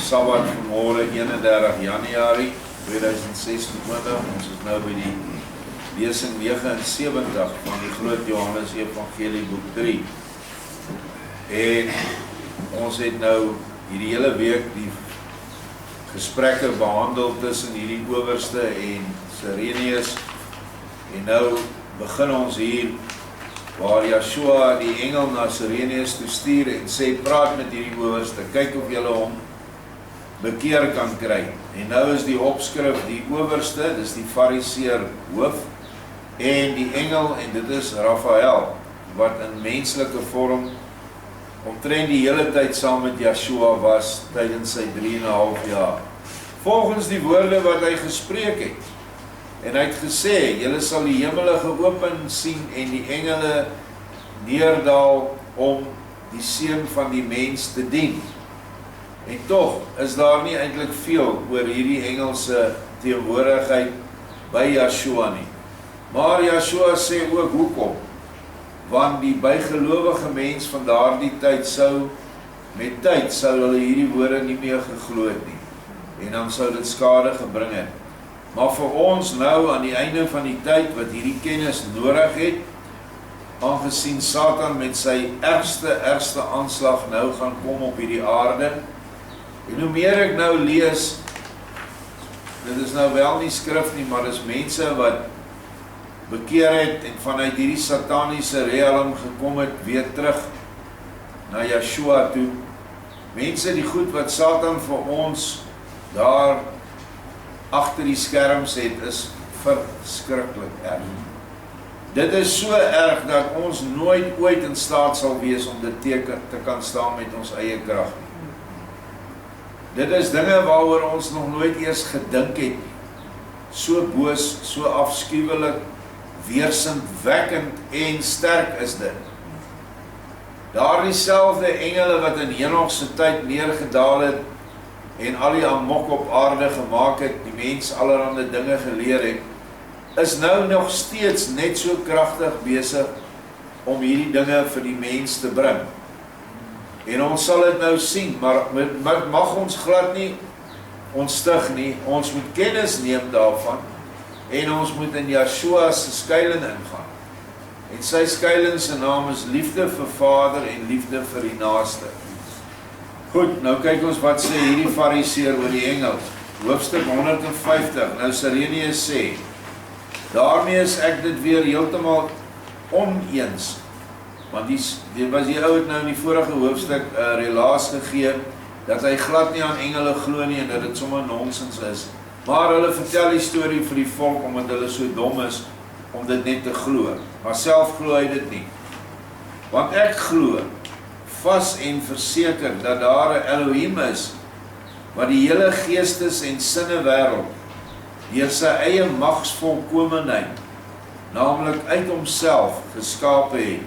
Sabbat vanmorgen 31 Januarie 2026. Ons is nou by die lesing 79 van die Groot Johannes Evangelie boek 3. En ons het nou hierdie hele week die gesprekke behandel tussen hierdie owerste en Sireneus. En nou begin ons hier waar Yeshua die engel na Sireneus toe stuur en sê, praat met hierdie owerste, kyk of julle hom bekeer kan kry. En nou is die opskrif, die owerste, dis die fariseer hoof, en die engel, en dit is Raphael, wat in menslike vorm omtrent die hele tyd saam met Yeshua was tydens sy 3,5 jaar. Volgens die woorde wat hy gespreek het. En hy het gesê, julle sal die hemele geopen sien en die engele neerdal om die seun van die mens te dien. En tog is daar nie eintlik veel oor hierdie engelse teenwoordigheid by Yeshua nie. Maar Yeshua sê ook hoekom. Want die bygelowige mens van daardie tyd met tyd sou hulle hierdie woorde nie meer geglo het nie. En dan sou dit skade gebring het. Maar vir ons nou aan die einde van die tyd wat hierdie kennis nodig het, aangesien Satan met sy ergste aanslag nou gaan kom op hierdie aarde. En hoe meer ek nou lees, dit is nou wel nie skrif nie, maar dis mense wat bekeer het en vanuit hierdie sataniese realm gekom het, weer terug na Yeshua toe. Mense die goed wat Satan vir ons daar agter die skerms het, is verskriklik erg. Dit is so erg dat ons nooit ooit in staat sal wees om dit te kan staan met ons eie krag. Dit is dinge waaroor ons nog nooit eers gedink het. So boos, so afskuwelik, weersinwekkend en sterk is dit. Daar dieselfde engele wat in Henog se tyd neergedaal het en al die amok op aarde gemaak het, die mens allerhande dinge geleer het, is nou nog steeds net so kragtig besig om hierdie dinge vir die mens te bring. En ons sal dit nou sien, maar mag ons glad nie ontstig nie, ons moet kennis neem daarvan, en ons moet in Yeshua se skuilings ingaan. En sy skuilings se naam is liefde vir Vader en liefde vir die naaste. Goed, nou kyk ons wat sê hierdie fariseer oor die engel. Hoofstuk 150, nou Sireneus sê, daarmee is ek dit weer heeltemal oneens, want die ou het nou in die vorige hoofstuk relaas gegee, dat hy glad nie aan engele glo nie en dat dit sommer nonsens is. Maar hulle vertel die storie vir die volk, omdat hulle so dom is, om dit net te glo. Maar self glo hy dit nie. Want ek glo, vas en verseker, dat daar 'n Elohim is, wat die hele geestes en sinne wêreld, deur sy eie magsvolkomenheid, naamlik uit homself geskape het.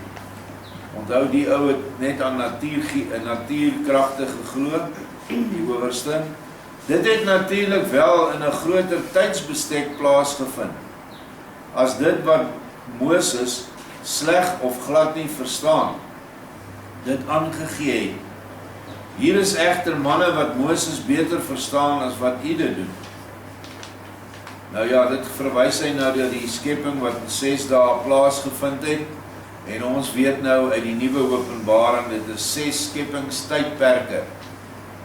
Onthou die ou het net aan natuurkragte geglo, die owerste. Dit het natuurlik wel in 'n groter tydsbestek plaasgevind, as dit wat Moses sleg of glad nie verstaan, dit aangegee het. Hier is egter manne wat Moses beter verstaan as wat u dit doen. Nou ja, dit verwys hy na die skepping wat in 6 dae plaasgevind het, en ons weet nou uit die nuwe Openbaring, dit is 6 skepingstydperke,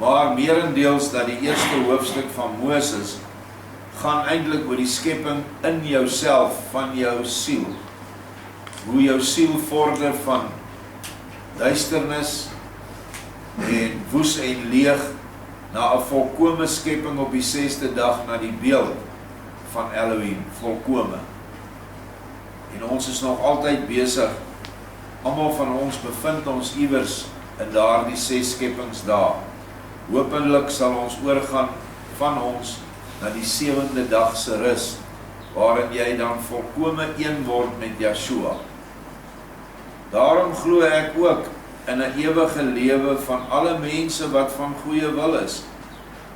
maar meerendeels dat die eerste hoofstuk van Moses gaan eintlik oor die skepping in jouself, van jou siel. Hoe jou siel vorder van duisternis en woes en leeg na 'n volkome skepping op die 6de dag, na die beeld van Elohim, volkome. En ons is nog altyd besig, almal van ons bevind ons iewers in daardie 6 skeppingsdae. Hopelik sal ons oorgaan van ons na die 7de dag se rus, waarin jy dan volkome een word met Yeshua. Daarom glo ek ook in 'n ewige lewe van alle mense wat van goeie wil is,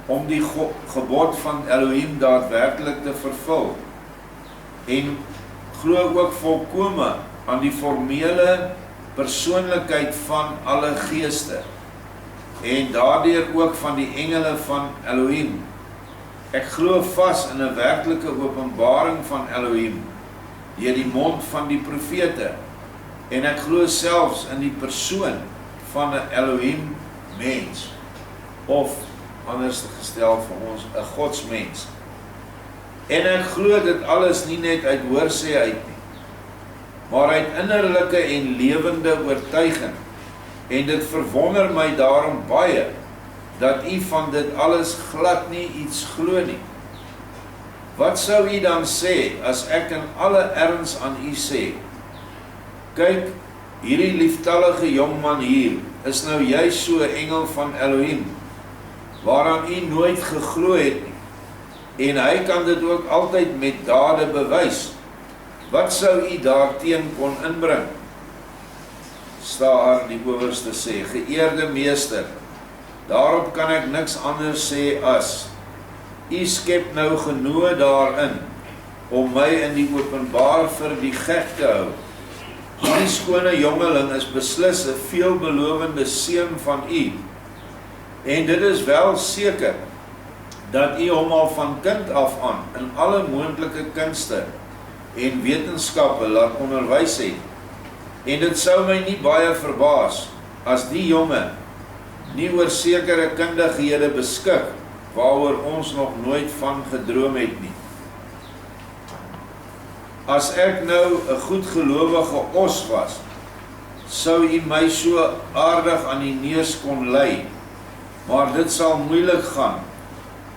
om die gebod van Elohim daadwerklik te vervul. En glo ook volkome aan die formele persoonlikheid van alle geeste. en daardeur ook van die engele van Elohim. Ek glo vas in 'n werklike openbaring van Elohim deur die mond van die profete, en ek glo selfs in die persoon van 'n Elohim mens, of anders gestel vir ons 'n godsmens. En ek glo dit alles nie net uit hoorsê uit nie, maar uit innerlike en lewende oortuiging. En dit verwonder my daarom baie, dat u van dit alles glad nie iets glo nie. Wat sou u dan sê, as ek in alle erns aan u sê, kyk, hierdie lieftallige jongman hier, is nou juist so 'n engel van Elohim, waaraan u nooit geglo het nie, en hy kan dit ook altyd met dade bewys. Wat sou u daarteen kon inbring? Staar die owerste sê, geëerde meester, daarop kan ek niks anders sê as, u skep nou genoeg daarin, om my in die openbaar vir die gek te hou. Die skone jongeling is beslis 'n veelbelovende seun van u, en dit is wel seker, dat u hom al van kind af aan, in alle moontlike kunste, en wetenskappe laat onderwys het, en dit sou my nie baie verbaas, as die jonge, nie oor sekere kundighede beskik, waaroor ons nog nooit van gedroom het nie. As ek nou 'n goedgelowige os was, sou u my so aardig aan die neus kon lei, maar dit sal moeilik gaan,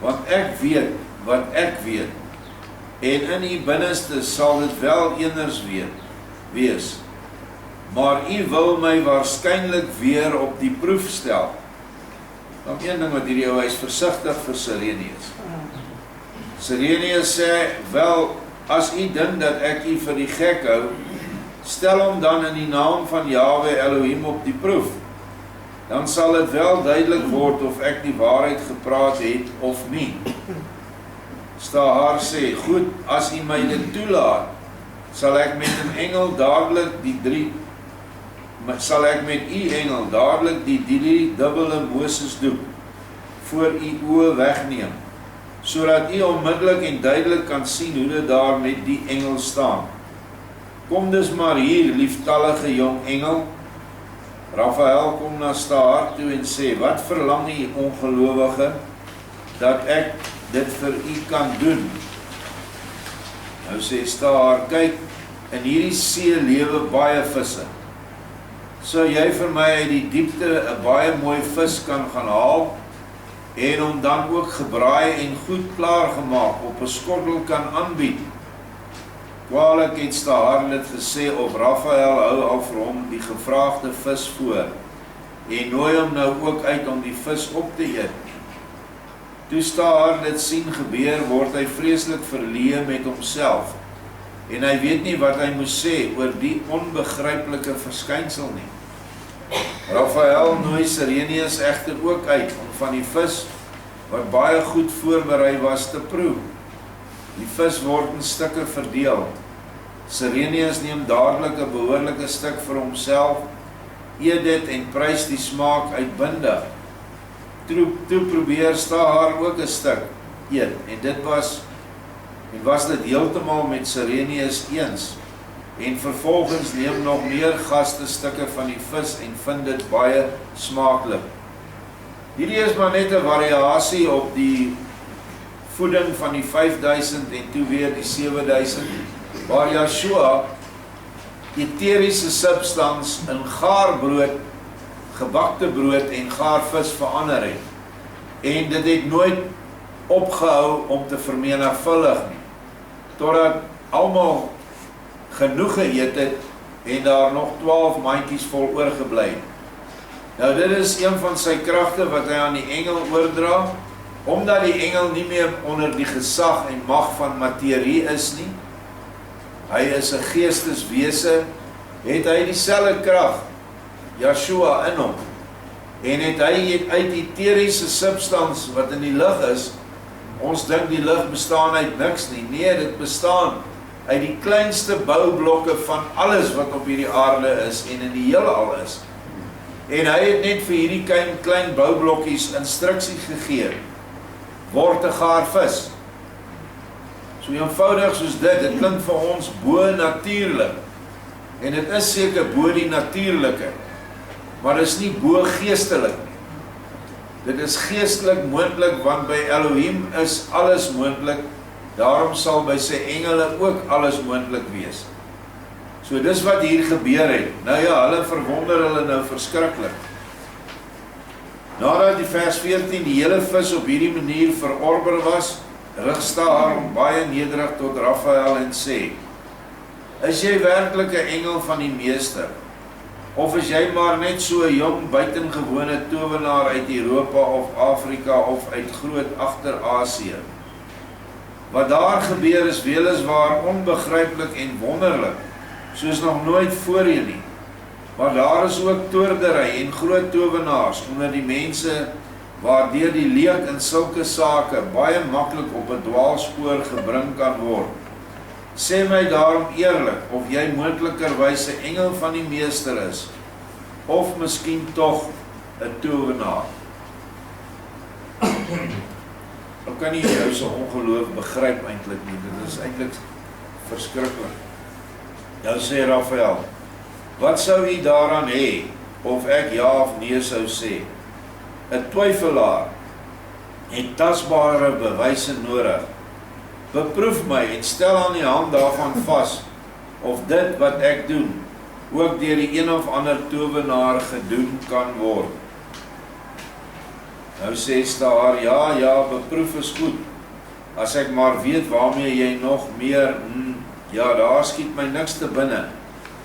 want ek weet wat ek weet, en in u binneste sal dit wel eners wees, maar u wil my waarskynlik weer op die proef stel. Dan een ding wat hierdie ou, hy is versigtig vir Sirenius. Sirenius sê, wel, as u dink dat ek u vir die gek hou, stel hom dan in die naam van Yahweh Elohim op die proef. Dan sal dit wel duidelik word of ek die waarheid gepraat het of nie. Stahar sê, goed, as u my dit toelaat, sal ek met 'n engel dadelik die drie dubbele Moses doek voor u oë wegneem, sodat u onmiddellik en duidelik kan sien hoe dit daar met die engel staan. Kom dus maar hier, lieftallige jong engel. Raphael kom na Stahar toe en sê, wat verlang u ongelowige, dat ek dit vir u kan doen? Nou sê Stahar, kyk, in hierdie see lewe baie visse. Sou jy vir my uit die diepte 'n baie mooi vis kan gaan haal, en hom dan ook gebraai en goed klaargemaak op 'n skottel kan aanbied? Kwaalik het Stahar dit gesê, of Raphael hou al vir hom die gevraagde vis voor, en nooi hom nou ook uit om die vis op te eet. Toe Stahar dit sien gebeur, word hy vreeslik verleë met homself, en hy weet nie wat hy moes sê oor die onbegryplike verskynsel nie. Raphael nooi Sirenius egter ook uit om van die vis, wat baie goed voorberei was, te proe. Die vis word in stukke verdeel. Sirenius neem dadelik 'n behoorlike stuk vir homself, eet dit en prys die smaak uitbundig. Toe probeer Stahar ook 'n stuk eet, en was dit heeltemal met Sirenius eens, en vervolgens neem nog meer gaste stukke van die vis en vind dit baie smaaklik. Hierdie is maar net 'n variasie op die voeding van die 5000 en toe weer die 7000, waar Yeshua eteriese substans in gaarbrood, gebakte brood en gaarvis verander het. En dit het nooit opgehou om te vermenigvuldig nie, totdat almal genoeg geëet het en daar nog 12 mandjies vol oorgebly het. Nou dit is een van sy kragte wat hy aan die engel oordra, omdat die engel nie meer onder die gesag en mag van materie is nie. Hy is 'n geesteswese, het hy dieselfde krag, Yeshua, in hom. En het hy uit die eteriese substans wat in die lug is, ons dink die lug bestaan uit niks nie. Nee, dit bestaan uit die kleinste boublokke van alles wat op hierdie aarde is en in die heelal is. En hy het net vir hierdie klein boublokkies instruksie gegee. Word 'n gaar vis. So eenvoudig soos dit klink vir ons bo natuurlik. En dit is seker bo die natuurlike, maar dit is nie bo geestelik nie. Dit is geestelik moontlik, want by Elohim is alles moontlik, daarom sal by sy engele ook alles moontlik wees. So dis wat hier gebeur het. Nou ja, hulle verwonder hulle nou verskriklik. Nadat die vers 14 die hele vis op hierdie manier verorber was, rig Staar hom baie nederig tot Raphael en sê: Is jy werklik 'n engel van die meester? Of is jy maar net so 'n jong buitengewone towenaar uit Europa of Afrika of uit groot agter-Asië? Wat daar gebeur is weliswaar onbegryplik en wonderlik, soos nog nooit voorheen nie. Maar daar is ook toordery en groot towenaars onder die mense, waardeur die leek in sulke sake baie maklik op 'n dwaalspoor gebring kan word. Sê my daarom eerlik, of jy moontlikerwys 'n engel van die meester is, of miskien tog 'n towenaar. Ek kan nie jou so ongeloof begryp eintlik nie, dit is eintlik verskriklik. Nou sê Raphael: Wat sou u daaraan hê, of ek ja of nee sou sê? 'n Twyfelaar het tasbare bewyse nodig. Beproef my en stel aan die hand daarvan vas, of dit wat ek doen, ook deur die een of ander towenaar gedoen kan word. Nou sê Staar: ja, beproef is goed, as ek maar weet waarmee jy nog meer, ja, daar skiet my niks te binne,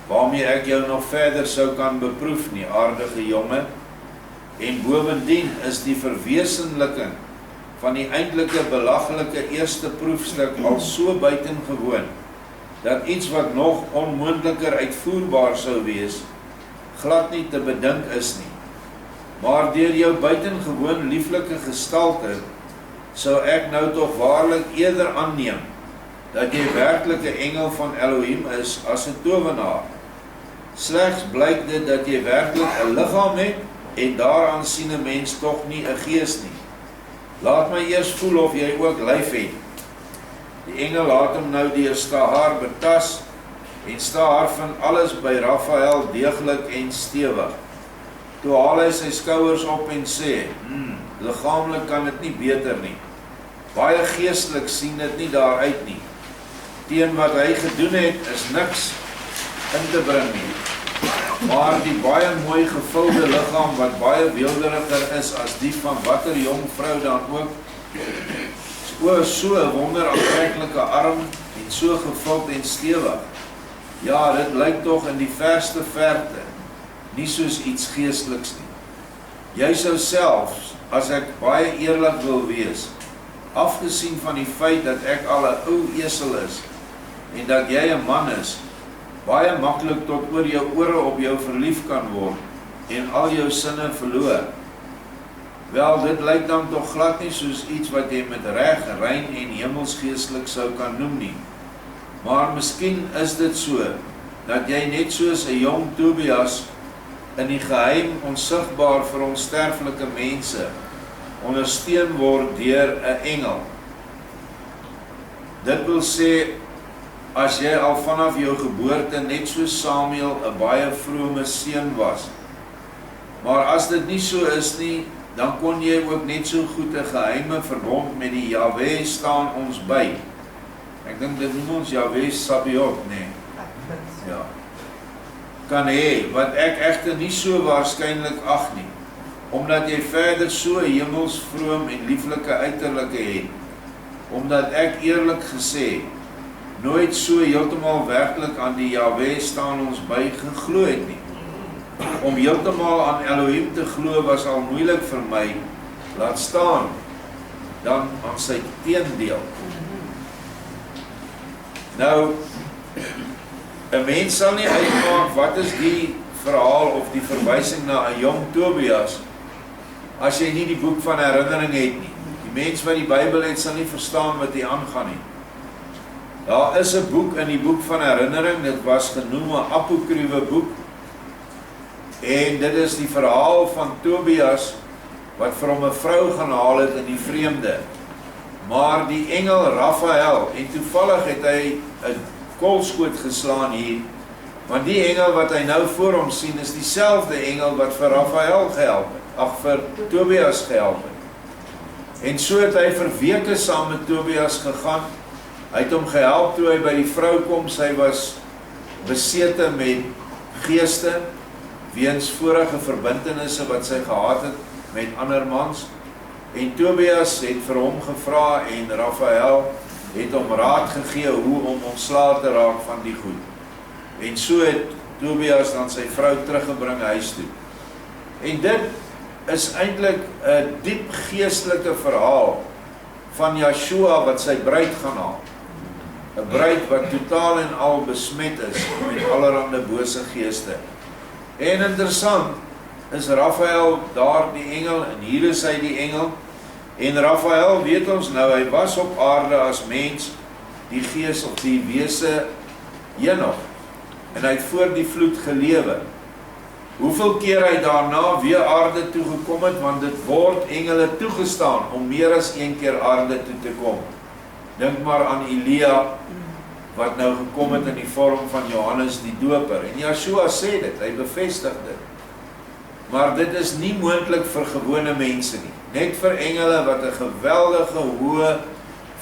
waarmee ek jou nog verder sou kan beproef nie, aardige jonge. En bovendien is die verwesenliking van die eintlike belaglike eerste proefstuk al so buitengewoon, dat iets wat nog onmoontliker uitvoerbaar sou wees, glad nie te bedink is nie. Maar deur jou buitengewoon lieflike gestalte, sou ek nou tog waarlik eerder aanneem, dat jy werklik 'n engel van Elohim is as 'n towenaar. Slegs blyk dit dat jy werklik 'n liggaam het, en daaraan sien 'n mens tog nie 'n gees nie. Laat my eers voel of jy ook lyf het. Die engel laat hom nou deur Staar betas, en Staar vind alles by Raphael deeglik en stewig. Toe haal hy sy skouers op en sê: liggaamlik kan dit nie beter nie. Baie geestelik sien dit nie daaruit nie. Teen wat hy gedoen het, is niks in te bring nie. Maar die baie mooi gevulde liggaam, wat baie weelderiger is as die van watter jong vrou dan ook, so 'n wonderaantreklike arm, en so gevuld en stewig. Ja, dit lyk tog in die verste verte nie soos iets geesteliks nie. Jy sou selfs, as ek baie eerlik wil wees, afgesien van die feit dat ek al 'n ou esel is, en dat jy 'n man is, baie maklik tot oor jou ore op jou verlief kan word, en al jou sinne verloor. Wel, dit lyk dan tog glad nie soos iets wat jy met reg, rein en hemelsgeestelik sou kan noem nie. Maar miskien is dit so, dat jy net soos 'n jong Tobias, in die geheim onsigbaar vir ons sterflike mense, ondersteun word deur 'n engel. Dit wil sê, as jy al vanaf jou geboorte net so Samuel 'n baie vrome seun was. Maar as dit nie so is nie, dan kon jy ook net so goed 'n geheime verbond met die Jahwe staan ons by. Ek dink dit noem ons Jahwe Sabaoth, nee. Ja. Kan hê, wat ek egter nie so waarskynlik ag nie, omdat jy verder so hemels vroom en lieflike uiterlike het, omdat ek eerlik gesê nooit so heeltemal werklik aan die Jahwe staan ons by geglo het nie. Om heeltemal aan Elohim te glo was al moeilik vir my, laat staan dan aan sy teendeel. Nou, 'n mens sal nie uitmaak wat is die verhaal of die verwysing na 'n jong Tobias as jy nie die boek van herinnering het nie. Die mens wat die Bybel het sal nie verstaan wat hier aangaan nie. Daar is 'n boek in die boek van herinnering, dit was genoem 'n apokryfe boek, En dit is die verhaal van Tobias, wat vir hom 'n vrou gaan haal het in die vreemde. Maar die engel Raphael, en toevallig het hy 'n kolskoot geslaan hier, want die engel wat hy nou voor hom sien, is dieselfde engel wat vir Raphael gehelp het, vir Tobias gehelp het. En so het hy vir weke saam met Tobias gegaan. Hy het hom gehelp toe hy by die vrou kom. Sy was besete met geeste, weens vorige verbintenisse wat sy gehad het met ander mans. En Tobias het vir hom gevra en Raphael het hom raad gegee hoe om ontslae te raak van die goed. En so het Tobias dan sy vrou teruggebring huis toe. En dit is eintlik 'n diep geestelike verhaal van Yeshua wat sy bruid gaan haal. 'n Bruid wat totaal en al besmet is met allerhande bose geeste. En interessant is Raphael daar die engel, en hier is hy die engel. En Raphael, weet ons nou, hy was op aarde as mens, die gees of die wese Henog. En hy het voor die vloed gelewe. Hoeveel keer hy daarna weer aarde toe gekom het, want dit word engele toegestaan om meer as een keer aarde toe te kom. Dink maar aan Elia, wat nou gekom het in die vorm van Johannes die Doper. En Yeshua sê dit, hy bevestig dit. Maar dit is nie moontlik vir gewone mense nie. Net vir engele wat 'n geweldige hoë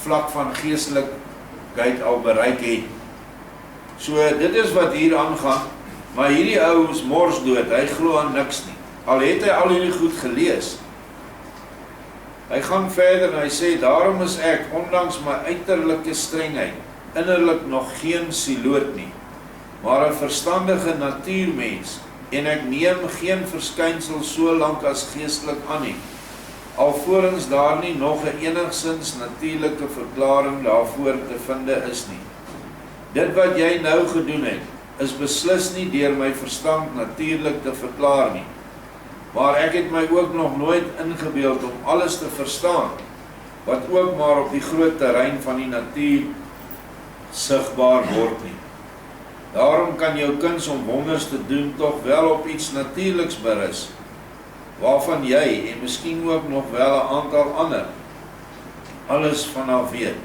vlak van geestelikheid al bereik het. So dit is wat hier aangaan, maar hierdie ou is morsdood, hy glo aan niks nie. Al het hy al hierdie goed gelees. Hy gaan verder en hy sê, daarom is ek, ondanks my uiterlike strengheid, innerlik nog geen siloot nie, maar 'n verstandige natuurmens, en ek neem geen verskynsel so lank as geestelik aan nie, alvorens daar nie nog 'n enigsins natuurlike verklaring daarvoor te vinde is nie. Dit wat jy nou gedoen het, is beslis nie deur my verstand natuurlik te verklaar nie, maar ek het my ook nog nooit ingebeeld om alles te verstaan, wat ook maar op die groot terrein van die natuur sigbaar word nie. Daarom kan jou kuns om wonders te doen tog wel op iets natuurliks berus, waarvan jy en miskien ook nog wel 'n aantal ander alles vanaf weet.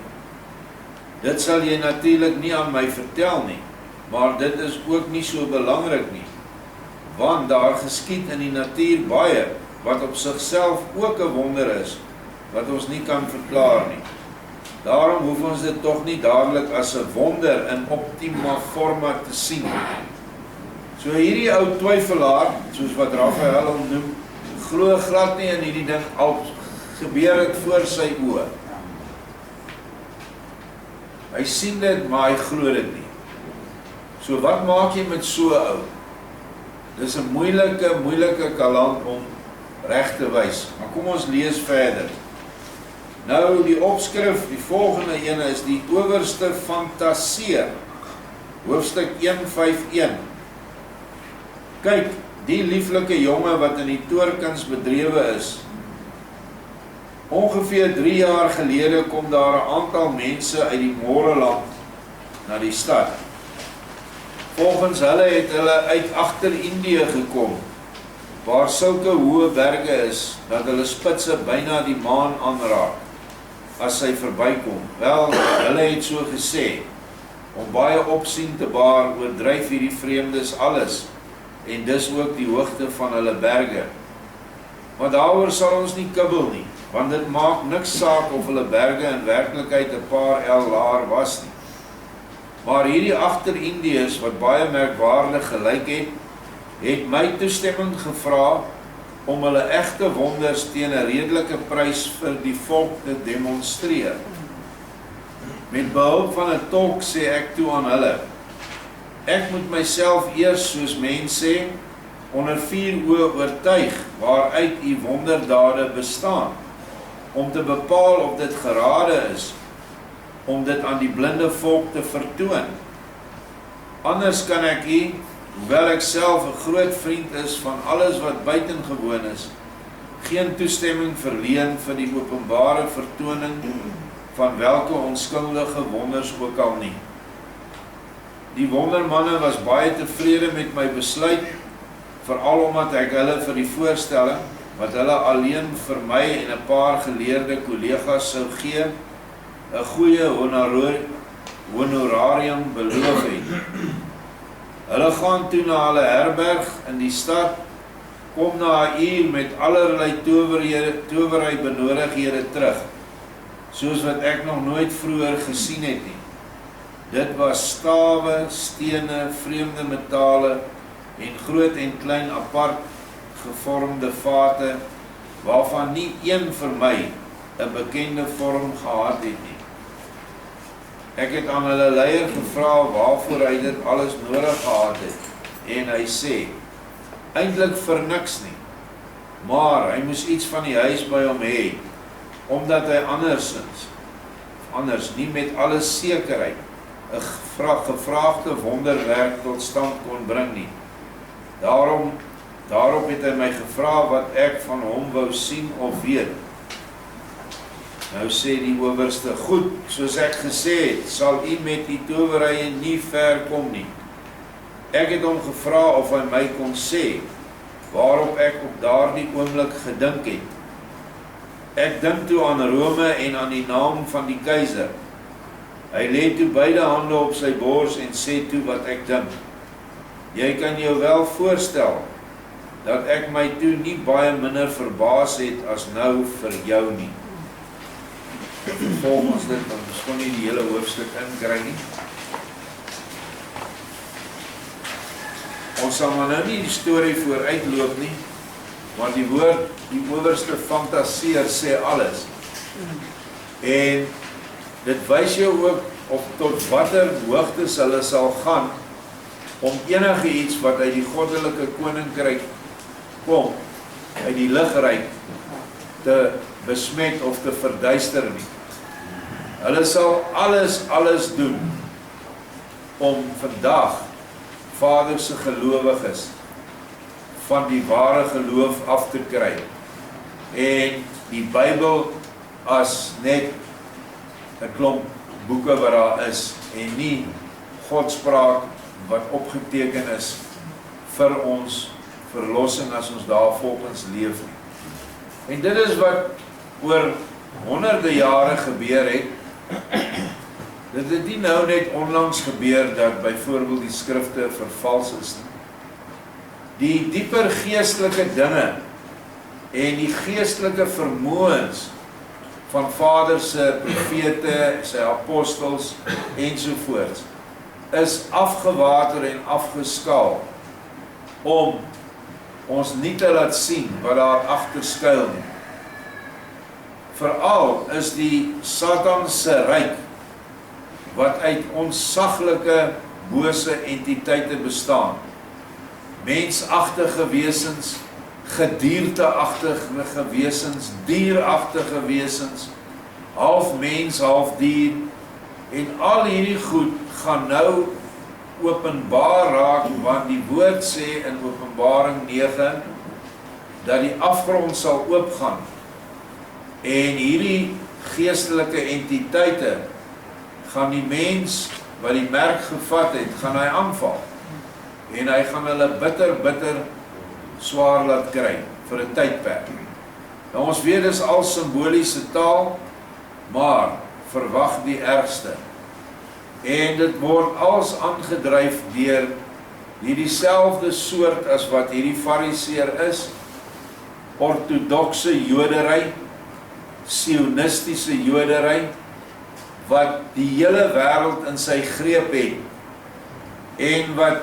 Dit sal jy natuurlik nie aan my vertel nie, maar dit is ook nie so belangrik nie, want daar geskied in die natuur baie, wat op sigself ook 'n wonder is, wat ons nie kan verklaar nie. Daarom hoef ons dit tog nie dadelik as 'n wonder in optima forma te sien. So hierdie ou twyfelaar, soos wat Raphael hom noem, glo glad nie in hierdie ding, al gebeur dit voor sy oë. Hy sien dit, maar hy glo dit nie. So wat maak jy met so 'n ou? Dis 'n moeilike kaland om reg te wys. Maar kom ons lees verder. Nou die opskrif, die volgende ene is die owerste fantaseer. Hoofstuk 1:5:1. Kyk, die lieflike jonge wat in die toorkuns bedrewe is. Ongeveer 3 jaar gelede kom daar 'n aantal mense uit die Moreland na die stad. Volgens hulle het hulle uit agter Indië gekom, waar sulke hoë berge is, dat hulle spitse byna die maan aanraak, as sy verbykom. Wel, hulle het so gesê, om baie opsien te baar, oordryf hierdie vreemdes alles, en dis ook die hoogte van hulle berge. Maar daaroor sal ons nie kibbel nie, want dit maak niks saak of hulle berge in werklikheid 'n paar el laer was nie. Maar hierdie agter-Indiërs, wat baie merkwaardig gelyk het my toestemming gevra om hulle egte wonders teen 'n redelike prys vir die volk te demonstreer. Met behulp van 'n tolk sê ek toe aan hulle, ek moet myself eers, soos mense sê, onder 4 oë oortuig waaruit u wonderdade bestaan, om te bepaal of dit gerade is om dit aan die blinde volk te vertoon. Anders kan ek u, hoewel ek self 'n groot vriend is van alles wat buitengewoon is, geen toestemming verleen vir die openbare vertoning van welke onskuldige wonders ook al nie. Die wondermanne was baie tevrede met my besluit veral omdat ek hulle vir die voorstelling, wat hulle alleen vir my en 'n paar geleerde kollegas sou gee, 'n goeie honorarium beloof het. Hulle gaan toe na hulle herberg in die stad, kom na 'n uur met allerlei towery benodighede terug, soos wat ek nog nooit vroeër gesien het nie. Dit was stawe, stene, vreemde metale en groot en klein apart gevormde vate, waarvan nie een vir my 'n bekende vorm gehad het nie. Ek het aan hulle leier gevra waarvoor hy dit alles nodig gehad het, en hy sê, eintlik vir niks nie, maar hy moes iets van die huis by hom hê, omdat hy anders nie met alle sekerheid 'n gevraagde wonderwerk tot stand kon bring nie. Daarop het hy my gevra wat ek van hom wou sien of weet. Nou sê die owerste, goed, soos ek gesê het, sal u met die towerye nie ver kom nie. Ek het hom gevra of hy my kon sê, waarop ek op daardie oomblik gedink het. Ek dink toe aan Rome en aan die naam van die keiser. Hy lê toe beide hande op sy bors en sê toe wat ek dink. Jy kan jou wel voorstel, dat ek my toe nie baie minder verbaas het as nou vir jou nie. Volgens dit, dan kon nie die hele hoofstuk inkry nie. Ons sal maar nou nie die storie vooruitloop nie, maar die owerste fantaseer sê alles. En dit wys jou ook op tot watter hoogtes hulle sal gaan om enige iets wat uit die goddelike koninkryk kom, uit die ligryk te besmet of te verduister nie. Hulle sal alles doen om vandag Vader se gelowiges van die ware geloof af te kry en die Bybel as net 'n klomp boeke wat daar is en nie Godspraak wat opgeteken is vir ons verlossing as ons daar volgens leef nie. En dit is wat oor honderde jare gebeur het. Dit het nie nou net onlangs gebeur dat byvoorbeeld die skrifte vervals is nie. Die dieper geestelike dinge en die geestelike vermoëns van Vader se profete, sy apostels ensovoorts is afgewater en afgeskaal om ons nie te laat sien wat daar agter skuil nie. Veral is die Satan se ryk wat uit onsaglike bose entiteite bestaan. Mensagtige wesens, gedierteagtige wesens, dieragtige wesens, half mens, half dier, en al hierdie goed gaan nou openbaar raak, want die woord sê in Openbaring 9, dat die afgrond sal oopgaan, en hierdie geestelike entiteite gaan die mens wat die merk gevat het, gaan hy aanval, en hy gaan hulle bitter swaar laat kry, vir 'n tydperk. Nou ons weet dis al simboliese taal, maar verwag die ergste. En dit word als aangedryf deur hierdie selfde soort as wat hierdie fariseer is, ortodokse jodery, sionistiese jodery, wat die hele wêreld in sy greep het, en wat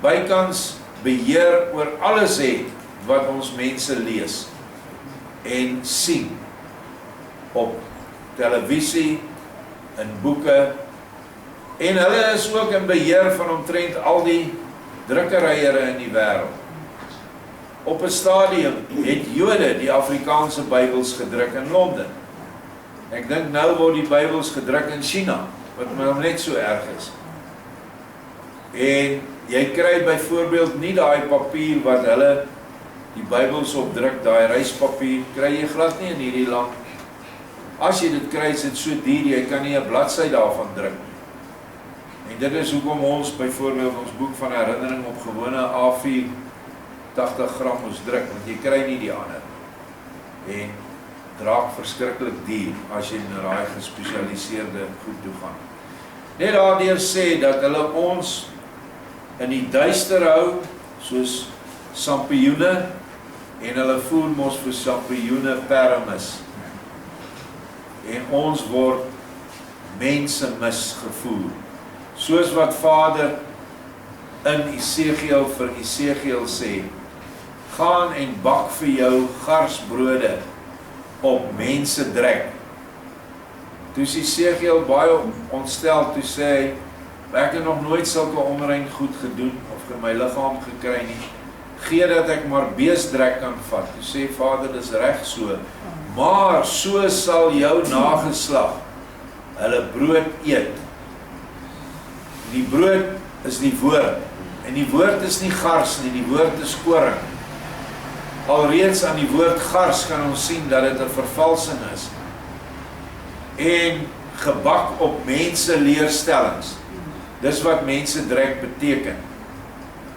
bykans beheer oor alles het, wat ons mense lees, en sien, op televisie, in boeke, en hulle is ook in beheer van omtrent al die drukkeryere in die wêreld. Op 'n stadium het Jode die Afrikaanse Bybels gedruk in Londen. Ek dink nou word die Bybels gedruk in China, wat maar net so erg is. En jy kry byvoorbeeld nie daai papier wat hulle die Bybels op druk, daai reispapier, kry jy glad nie in hierdie land. As jy dit kry, is dit so duur, jy kan nie 'n bladsy daarvan druk. En dit is hoekom ons byvoorbeeld ons boek van herinnering op gewone A4 80 gram moes druk, want jy kry nie die ander. En draak verskriklik duur, as jy na daai gespesialiseerde goed toe gaan. Net daardeur sê, dat hulle ons in die duister hou, soos sampioene, en hulle voel mos vir sampioene permis. En ons word mense misgevoer. Soos wat Vader in Esegiel vir Esegiel sê, gaan en bak vir jou garsbrode op mense drek. Toe is Esegiel baie ontstel, toe sê hy, ek het nog nooit sulke onrein goed gedoen, of in my liggaam gekry nie, gee dat ek maar beesdrek kan vat. Toe sê Vader, dis reg so, maar so sal jou nageslag hulle brood eet. Die brood is die woord, en die woord is nie gars nie, die woord is koring. Alreeds aan die woord gars kan ons sien dat dit 'n vervalsing is. En gebak op mense leerstellings. Dis wat mense drek beteken.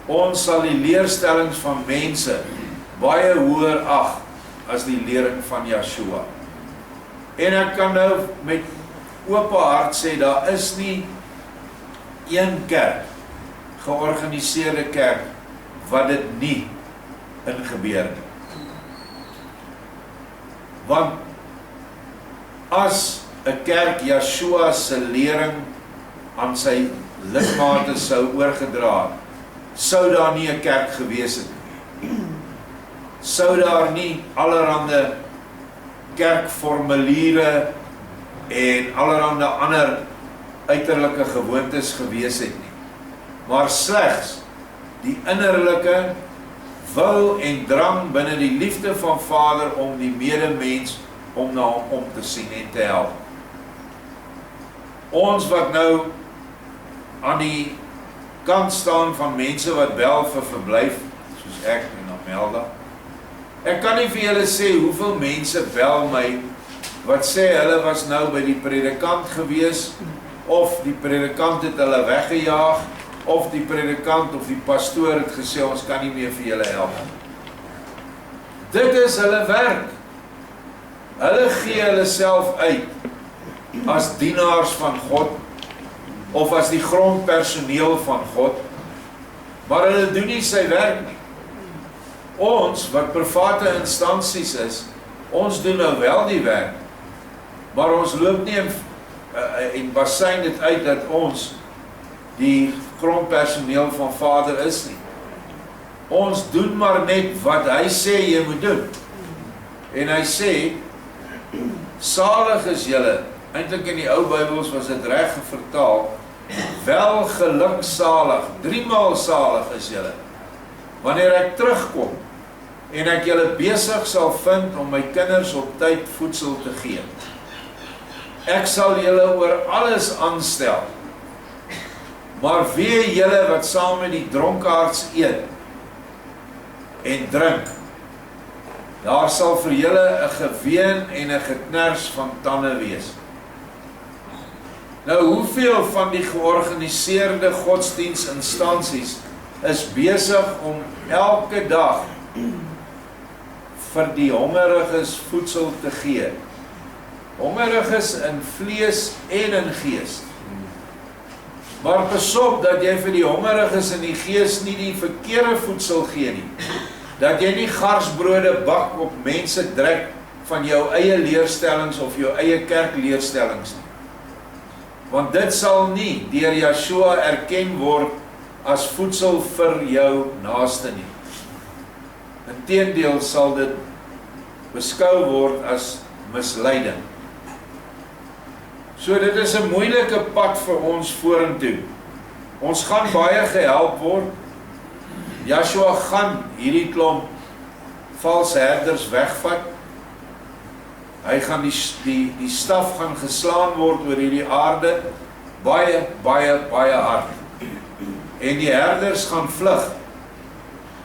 Ons sal die leerstellings van mense baie hoër ag as die lering van Yeshua. En ek kan nou met oop hart sê, daar is nie een kerk, georganiseerde kerk, wat dit nie ingebeur nie. Want as 'n kerk Yeshua se lering aan sy lidmate sou oorgedra, sou daar nie 'n kerk gewees het nie. Sou daar nie allerhande kerkformuliere en allerhande ander uiterlike gewoontes gewees het nie. Maar slegs die innerlike wil en drang binne die liefde van Vader om die medemens om na hom om te sien en te help. Ons wat nou aan die kant staan van mense wat bel vir verblyf, soos ek en Amelda. Ek kan nie vir julle sê hoeveel mense bel my wat sê hulle was nou by die predikant gewees, of die predikant het hulle weggejaag, of die predikant of die pastoor het gesê ons kan nie meer vir julle help. Dit is hulle werk. Hulle gee hulle self uit as dienaars van God, of as die grondpersoneel van God, maar hulle doen nie sy werk nie. Ons, wat private instansies is, ons doen nou wel die werk, maar ons loop nie en basyn dit uit dat ons die grondpersoneel van Vader is nie. Ons doen maar net wat hy sê jy moet doen. En hy sê, salig is julle, eintlik in die ou Bybels was dit reg vertaal, wel geluksalig, 3 maal salig is julle, wanneer ek terugkom, en ek julle besig sal vind om my kinders op tyd voedsel te gee. Ek sal julle oor alles aanstel, maar wee julle wat saam met die dronkaards eet en drink, daar sal vir julle 'n geween en 'n geknars van tande wees. Nou, hoeveel van die georganiseerde godsdienstinstansies is besig om elke dag vir die hongeriges voedsel te gee? Hongeriges in vlees en in gees. Maar pas op dat jy vir die hongeriges in die gees nie die verkeerde voedsel gee nie. Dat jy nie garsbrode bak op mense drek van jou eie leerstellings of jou eie kerkleerstellings nie. Want dit sal nie deur Yeshua erken word as voedsel vir jou naaste nie. Inteendeel sal dit beskou word as misleiding. So dit is 'n moeilike pad vir ons vorentoe. Ons gaan baie gehelp word. Yeshua gaan hierdie klomp valse herders wegvat. Hy gaan die staf gaan geslaan word oor hierdie aarde baie, baie, baie hard. En die herders gaan vlug.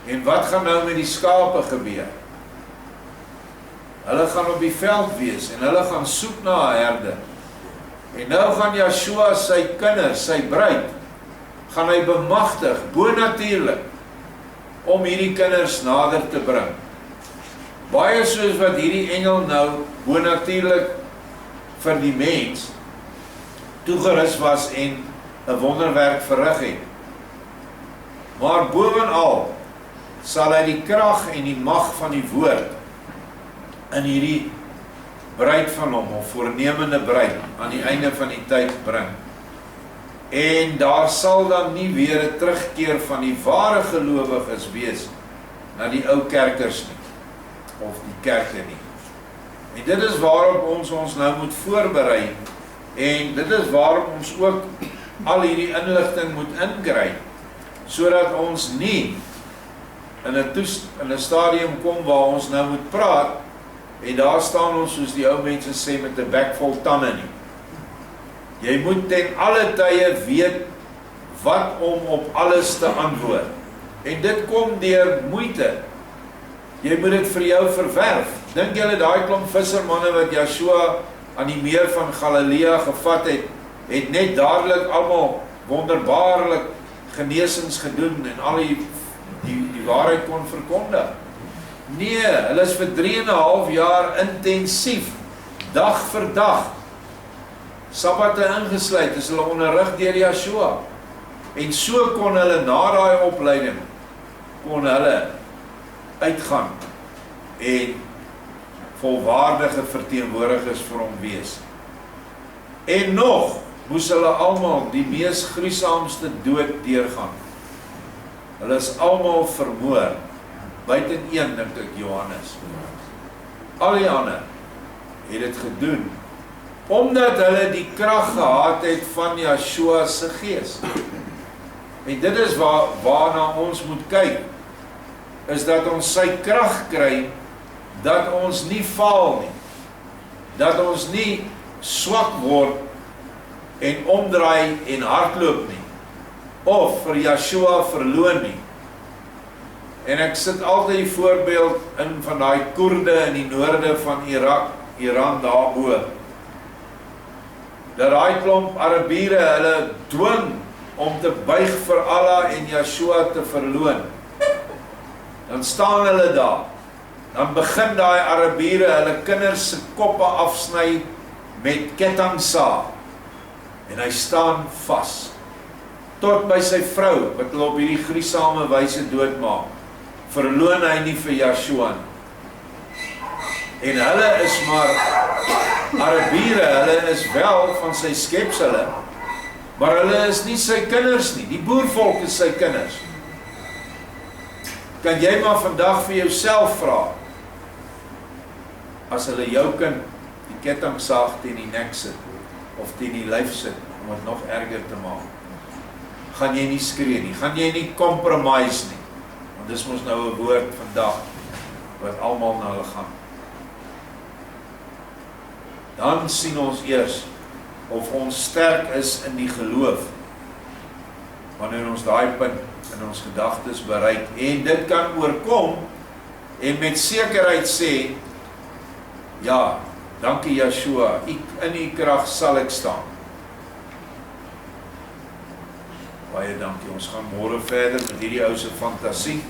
En wat gaan nou met die skape gebeur? Hulle gaan op die veld wees en hulle gaan soek na 'n herder. En nou gaan Yeshua sy kinders, sy bruid, gaan hy bemagtig, bonatuurlik, om hierdie kinders nader te bring. Baie soos wat hierdie engel nou bonatuurlik vir die mens toegerus was en 'n wonderwerk verrig het. Maar bovenal sal hy die krag en die mag van die woord in hierdie bruid van hom, of voornemende bruid, aan die einde van die tyd bring. En daar sal dan nie weer 'n terugkeer van die ware gelowiges wees na die ou kerkers nie, of die kerke nie. En dit is waarop ons nou moet voorberei, en dit is waarop ons ook al hierdie inligting moet inkry, sodat ons nie in 'n stadium kom waar ons nou moet praat, en daar staan ons, soos die ou mense sê, met 'n bek vol tande nie. Jy moet ten alle tye weet wat om op alles te antwoord. En dit kom deur moeite. Jy moet dit vir jou verwerf. Dink julle daai klomp vissermanne wat Joshua aan die meer van Galilea gevat het, het net dadelik almal wonderbaarlik genesings gedoen en al die waarheid kon verkondig? Nee, hulle is vir 3,5 jaar intensief, dag vir dag, Sabbate ingesluit, is hulle onderrig deur Joshua. En so kon hulle na daai opleiding, kon hulle uitgaan en volwaardige verteenwoordigers vir hom wees. En nog moes hulle almal die mees gruisamste dood deurgaan. Hulle is almal vermoor, buiten een, dink ek, Johannes. Al die ander het dit gedoen, omdat hulle die krag gehad het van Joshua se gees. En dit is waarna ons moet kyk, is dat ons sy krag kry, dat ons nie faal nie, dat ons nie swak word en omdraai en hardloop nie, of vir Joshua verloon nie. En ek sit altyd die voorbeeld in van daai Koerde in die noorde van Iran daarbo, dat daai klomp Arabiere hulle dwing om te buig vir Allah en Joshua te verloon. Dan staan hulle daar, dan begin daai Arabiere hulle kinders se koppe afsny met kettingsaag, en hy staan vas, tot by sy vrou, wat hulle op hierdie gruisame wyse doodmaak, verloon hy nie vir Joshua nie. En hulle is maar Arabiere, hulle is wel van sy skepsele, maar hulle is nie sy kinders nie, die boervolk is sy kinders. Kan jy maar vandag vir jouself vra, as hulle jou kind die kettingsaag teen die nek sit, of teen die lyf sit, om het nog erger te maak, gaan jy nie skree nie, gaan jy nie compromise nie, want dis mos nou 'n woord vandag, wat almal na hulle gaan. Dan sien ons eers, of ons sterk is in die geloof, wanneer ons daai punt in ons gedagtes bereik, en dit kan oorkom, en met sekerheid sê, ja, dankie Joshua, in die krag sal ek staan. Baie dankie, ons gaan môre verder met hierdie ou se fantasie.